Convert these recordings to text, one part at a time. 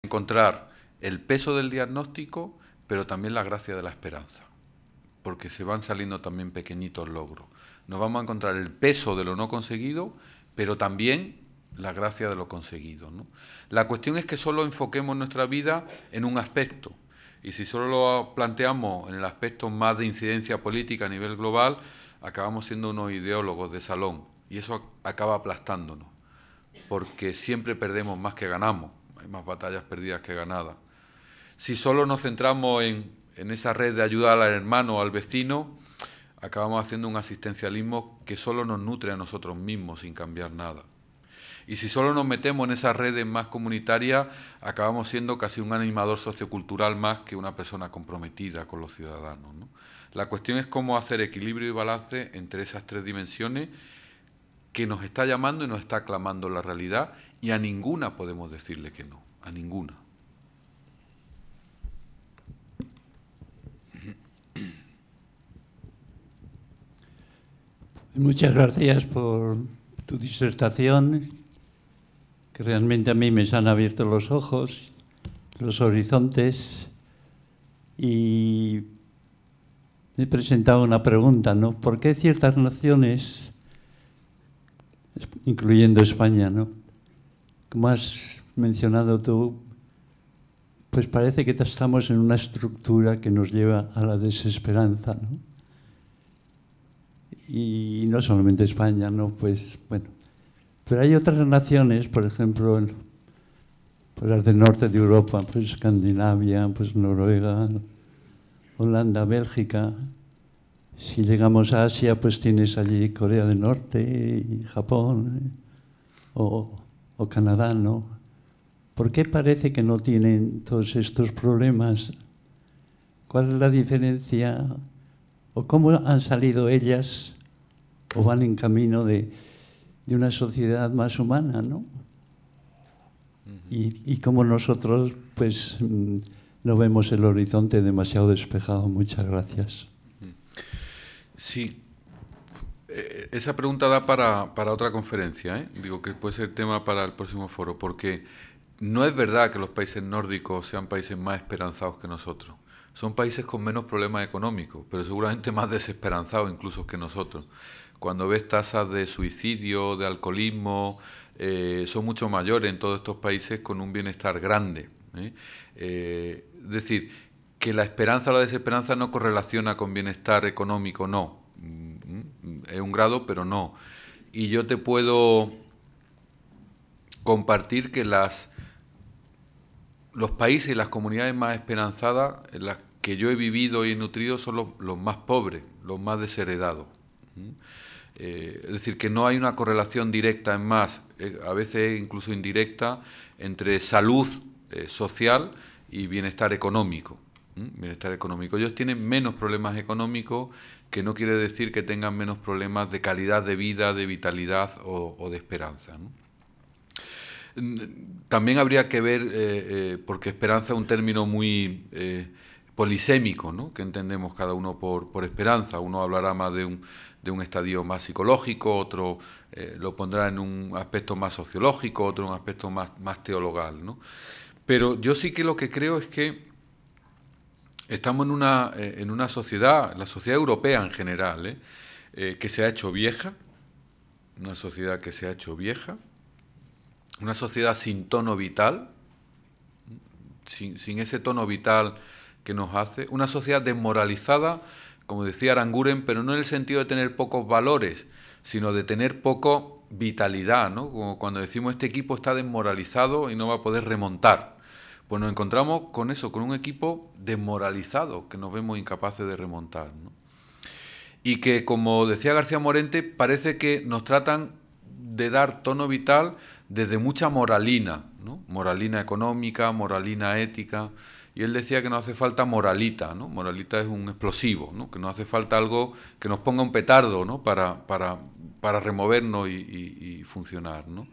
encontrar el peso del diagnóstico, pero también la gracia de la esperanza, porque se van saliendo también pequeñitos logros. Nos vamos a encontrar el peso de lo no conseguido, pero también la gracia de lo conseguido, ¿no? La cuestión es que solo enfoquemos nuestra vida en un aspecto, y si solo lo planteamos en el aspecto más de incidencia política a nivel global, acabamos siendo unos ideólogos de salón, y eso acaba aplastándonos, porque siempre perdemos más que ganamos, hay más batallas perdidas que ganadas. Si solo nos centramos en esa red de ayuda al hermano o al vecino, acabamos haciendo un asistencialismo que solo nos nutre a nosotros mismos sin cambiar nada. Y si solo nos metemos en esas redes más comunitarias, acabamos siendo casi un animador sociocultural más que una persona comprometida con los ciudadanos, ¿no? La cuestión es cómo hacer equilibrio y balance entre esas tres dimensiones que nos está llamando y nos está clamando la realidad, y a ninguna podemos decirle que no, a ninguna. Muchas gracias por tu disertación, que realmente a mí me han abierto los ojos, los horizontes, y me he presentado una pregunta, ¿no? ¿Por qué ciertas naciones, incluyendo España, ¿no?, como has mencionado tú, pues parece que estamos en una estructura que nos lleva a la desesperanza, ¿no? Y no solamente España, ¿no? Pues bueno, pero hay otras naciones, por ejemplo, pues las del norte de Europa, pues Escandinavia, pues Noruega, Holanda, Bélgica. Si llegamos a Asia, pues tienes allí Corea del Norte y Japón, o Canadá, ¿no? ¿Por qué parece que no tienen todos estos problemas? ¿Cuál es la diferencia? ¿O cómo han salido ellas o van en camino de una sociedad más humana, ¿no? Y cómo nosotros, pues, no vemos el horizonte demasiado despejado. Muchas gracias. Sí, esa pregunta da para otra conferencia, ¿eh? Digo que puede ser tema para el próximo foro, porque no es verdad que los países nórdicos sean países más esperanzados que nosotros. Son países con menos problemas económicos, pero seguramente más desesperanzados incluso que nosotros. Cuando ves tasas de suicidio, de alcoholismo, son mucho mayores en todos estos países con un bienestar grande, ¿eh? Es decir, que la esperanza o la desesperanza no correlaciona con bienestar económico, no. Es un grado, pero no. Y yo te puedo compartir que los países y las comunidades más esperanzadas, en las que yo he vivido y he nutrido, son los más pobres, los más desheredados. Es decir, que no hay una correlación directa, en más, a veces incluso indirecta, entre salud social y bienestar económico. Bienestar económico. Ellos tienen menos problemas económicos, que no quiere decir que tengan menos problemas de calidad de vida, de vitalidad o de esperanza, ¿no? También habría que ver, porque esperanza es un término muy polisémico, ¿no?, que entendemos cada uno por esperanza. Uno hablará más de un estadio más psicológico, otro lo pondrá en un aspecto más sociológico, otro en un aspecto más teologal, ¿no? Pero yo sí que lo que creo es que estamos en una sociedad, la sociedad europea en general, que se ha hecho vieja, una sociedad que se ha hecho vieja, una sociedad sin tono vital, sin ese tono vital que nos hace, una sociedad desmoralizada, como decía Aranguren, pero no en el sentido de tener pocos valores, sino de tener poco vitalidad, ¿no? Como cuando decimos este equipo está desmoralizado y no va a poder remontar. Pues nos encontramos con eso, con un equipo desmoralizado, que nos vemos incapaces de remontar, ¿no? Y que, como decía García Morente, parece que nos tratan de dar tono vital desde mucha moralina, ¿no? Moralina económica, moralina ética. Y él decía que no hace falta moralita, ¿no? Moralita es un explosivo, ¿no? Que no hace falta algo que nos ponga un petardo, ¿no?, para removernos y funcionar, ¿no?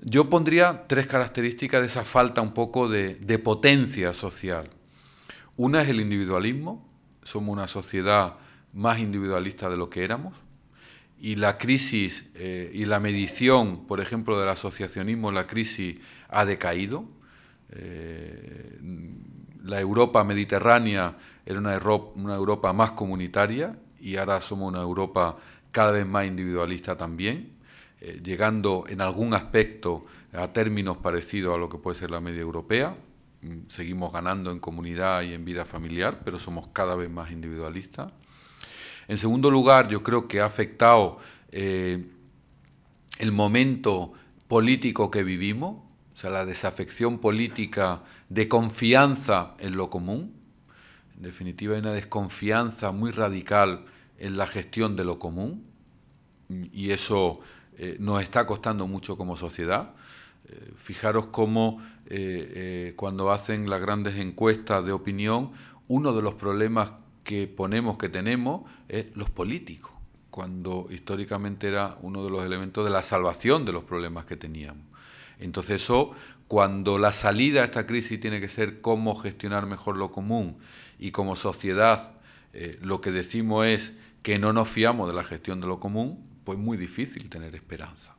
Yo pondría tres características de esa falta un poco de potencia social. Una es el individualismo. Somos una sociedad más individualista de lo que éramos. Y la crisis y la medición, por ejemplo, del asociacionismo, la crisis ha decaído. La Europa mediterránea era una Europa más comunitaria y ahora somos una Europa cada vez más individualista también, llegando en algún aspecto a términos parecidos a lo que puede ser la media europea. Seguimos ganando en comunidad y en vida familiar, pero somos cada vez más individualistas. En segundo lugar, yo creo que ha afectado el momento político que vivimos, o sea, la desafección política de confianza en lo común. En definitiva, hay una desconfianza muy radical en la gestión de lo común y eso nos está costando mucho como sociedad. Fijaros cómo cuando hacen las grandes encuestas de opinión, uno de los problemas que tenemos es los políticos, cuando históricamente era uno de los elementos de la salvación de los problemas que teníamos. Entonces eso, cuando la salida a esta crisis tiene que ser cómo gestionar mejor lo común y como sociedad lo que decimos es que no nos fiamos de la gestión de lo común, pues es muy difícil tener esperanza.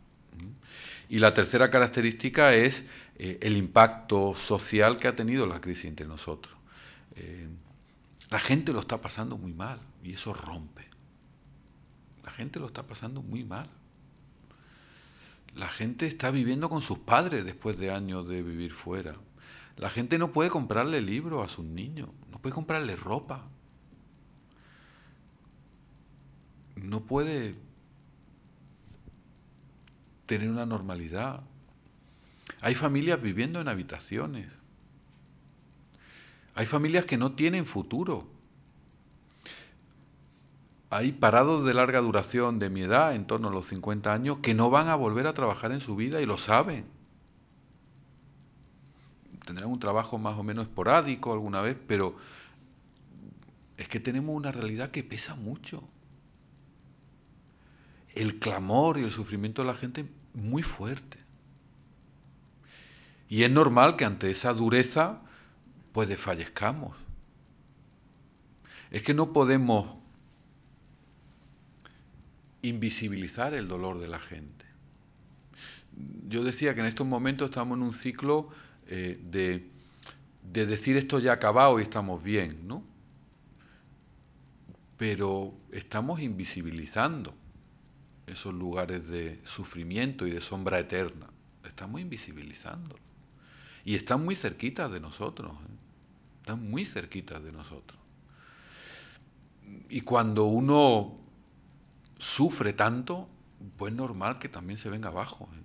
Y la tercera característica es el impacto social que ha tenido la crisis entre nosotros. La gente lo está pasando muy mal y eso rompe. La gente lo está pasando muy mal. La gente está viviendo con sus padres después de años de vivir fuera. La gente no puede comprarle libros a sus niños, no puede comprarle ropa. No puede tener una normalidad. Hay familias viviendo en habitaciones. Hay familias que no tienen futuro. Hay parados de larga duración de mi edad, en torno a los 50 años, que no van a volver a trabajar en su vida y lo saben. Tendrán un trabajo más o menos esporádico alguna vez, pero es que tenemos una realidad que pesa mucho. El clamor y el sufrimiento de la gente es muy fuerte. Y es normal que ante esa dureza, pues desfallezcamos. Es que no podemos invisibilizar el dolor de la gente. Yo decía que en estos momentos estamos en un ciclo de decir esto ya ha acabado y estamos bien, ¿no? Pero estamos invisibilizando esos lugares de sufrimiento y de sombra eterna. Estamos invisibilizándolos. Y están muy cerquitas de nosotros, ¿eh? Están muy cerquitas de nosotros. Y cuando uno sufre tanto, pues es normal que también se venga abajo, ¿eh?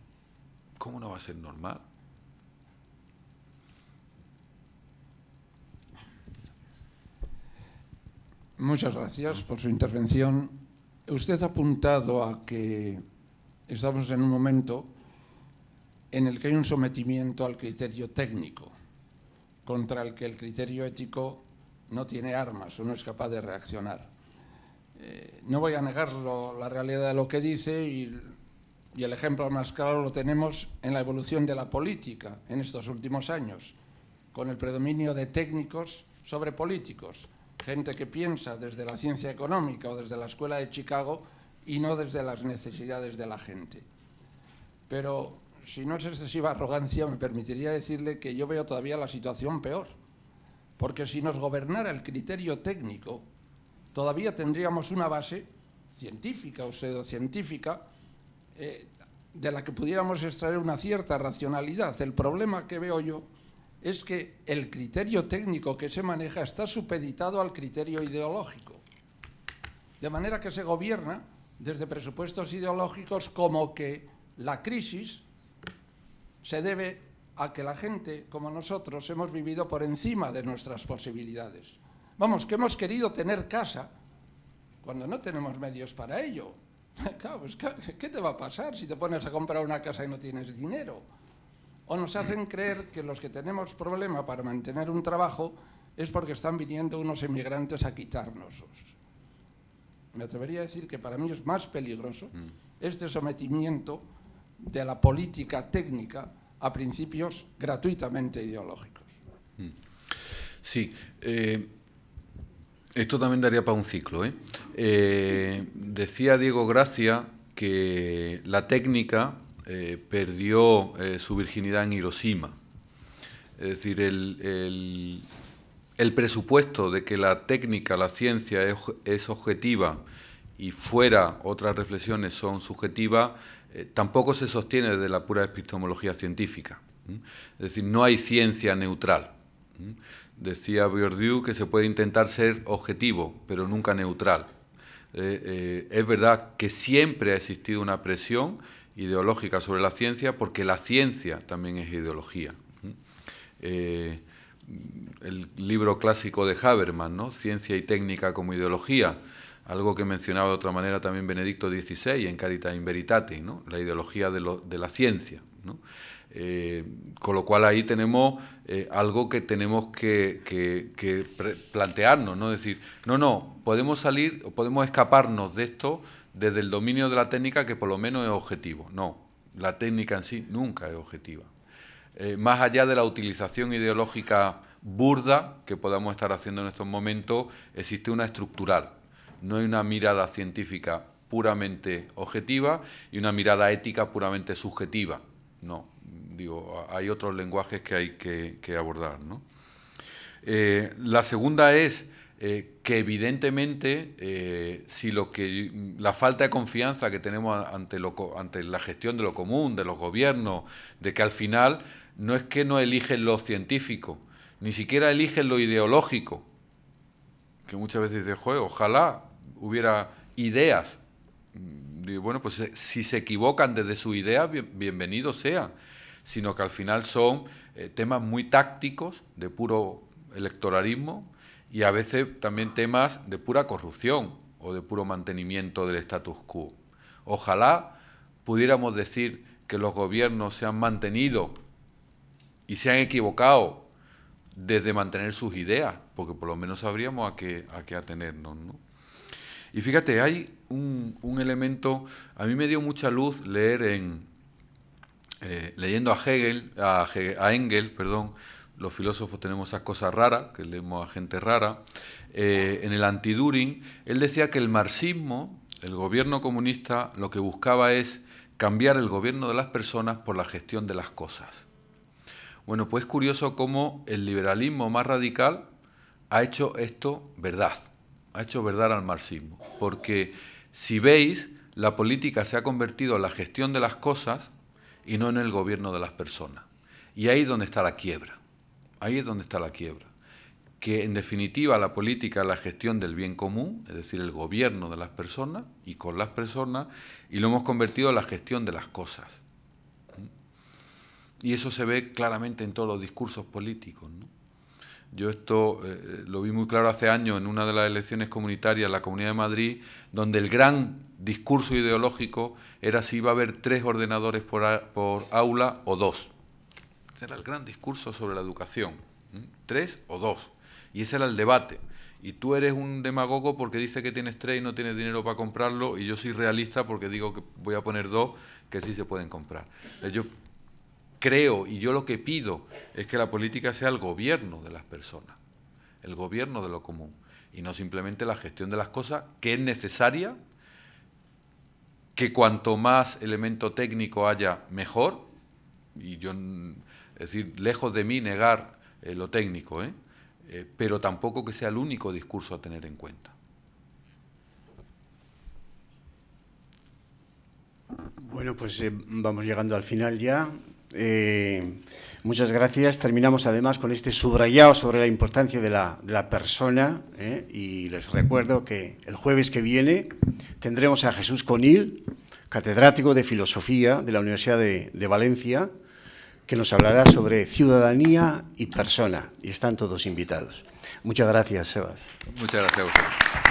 ¿Cómo no va a ser normal? Muchas gracias por su intervención. Usted ha apuntado a que estamos en un momento en el que hay un sometimiento al criterio técnico, contra el que el criterio ético no tiene armas o no es capaz de reaccionar. No voy a negar la realidad de lo que dice y el ejemplo más claro lo tenemos en la evolución de la política en estos últimos años, con el predominio de técnicos sobre políticos, gente que piensa desde la ciencia económica o desde la Escuela de Chicago y no desde las necesidades de la gente. Pero si no es excesiva arrogancia, me permitiría decirle que yo veo todavía la situación peor, porque si nos gobernara el criterio técnico, todavía tendríamos una base científica o pseudocientífica de la que pudiéramos extraer una cierta racionalidad. El problema que veo yo es que el criterio técnico que se maneja está supeditado al criterio ideológico, de manera que se gobierna desde presupuestos ideológicos como que la crisis se debe a que la gente, como nosotros, hemos vivido por encima de nuestras posibilidades. Vamos, que hemos querido tener casa cuando no tenemos medios para ello. Claro, pues, ¿qué te va a pasar si te pones a comprar una casa y no tienes dinero? O nos hacen creer que los que tenemos problema para mantener un trabajo es porque están viniendo unos inmigrantes a quitárnoslos. Me atrevería a decir que para mí es más peligroso este sometimiento de la política técnica a principios gratuitamente ideológicos. Sí, esto también daría para un ciclo, ¿eh? Decía Diego Gracia que la técnica perdió su virginidad en Hiroshima. Es decir, el presupuesto de que la técnica, la ciencia es objetiva y fuera otras reflexiones son subjetivas, tampoco se sostiene desde la pura epistemología científica. Es decir, no hay ciencia neutral. Decía Bourdieu que se puede intentar ser objetivo, pero nunca neutral. Es verdad que siempre ha existido una presión ideológica sobre la ciencia, porque la ciencia también es ideología. El libro clásico de Habermas, ¿no? Ciencia y técnica como ideología, algo que mencionaba de otra manera también Benedicto XVI en Caritas in Veritate, ¿no? La ideología de la ciencia, ¿no? Con lo cual ahí tenemos algo que tenemos que plantearnos, ¿no? Es decir, no, podemos salir o podemos escaparnos de esto desde el dominio de la técnica, que por lo menos es objetivo. No, la técnica en sí nunca es objetiva. Más allá de la utilización ideológica burda que podamos estar haciendo en estos momentos, existe una estructural. No hay una mirada científica puramente objetiva y una mirada ética puramente subjetiva. No, digo, hay otros lenguajes que hay que abordar, ¿no? La segunda es que evidentemente si la falta de confianza que tenemos ante la gestión de lo común, de los gobiernos, de que al final no es que no eligen lo científico, ni siquiera eligen lo ideológico, que muchas veces dicen, joder, ojalá hubiera ideas. Digo, bueno, pues si se equivocan desde su idea, bienvenido sea, sino que al final son temas muy tácticos, de puro electoralismo, y a veces también temas de pura corrupción o de puro mantenimiento del status quo. Ojalá pudiéramos decir que los gobiernos se han mantenido y se han equivocado desde mantener sus ideas, porque por lo menos sabríamos a qué atenernos, ¿no? Y fíjate, hay un elemento, a mí me dio mucha luz leer leyendo a Engels, los filósofos tenemos esas cosas raras, que leemos a gente rara, en el Anti-Düring, él decía que el marxismo, el gobierno comunista, lo que buscaba es cambiar el gobierno de las personas por la gestión de las cosas. Bueno, pues es curioso cómo el liberalismo más radical ha hecho esto verdad. Ha hecho verdad al marxismo, porque si veis, la política se ha convertido en la gestión de las cosas y no en el gobierno de las personas. Y ahí es donde está la quiebra, ahí es donde está la quiebra, que en definitiva la política es la gestión del bien común, es decir, el gobierno de las personas y con las personas, y lo hemos convertido en la gestión de las cosas. Y eso se ve claramente en todos los discursos políticos, ¿no? Yo esto lo vi muy claro hace años en una de las elecciones comunitarias en la Comunidad de Madrid, donde el gran discurso ideológico era si iba a haber 3 ordenadores por aula o 2. Ese era el gran discurso sobre la educación, 3 o 2. Y ese era el debate. Y tú eres un demagogo porque dices que tienes 3 y no tienes dinero para comprarlo, y yo soy realista porque digo que voy a poner 2 que sí se pueden comprar. Yo creo, y yo lo que pido, es que la política sea el gobierno de las personas, el gobierno de lo común, y no simplemente la gestión de las cosas, que es necesaria, que cuanto más elemento técnico haya, mejor, y yo, es decir, lejos de mí negar lo técnico, pero tampoco que sea el único discurso a tener en cuenta. Bueno, pues vamos llegando al final ya. Muchas gracias. Terminamos además con este subrayado sobre la importancia de la persona, y les recuerdo que el jueves que viene tendremos a Jesús Conil, catedrático de Filosofía de la Universidad de Valencia, que nos hablará sobre ciudadanía y persona, y están todos invitados. Muchas gracias, Sebas. Muchas gracias a ustedes.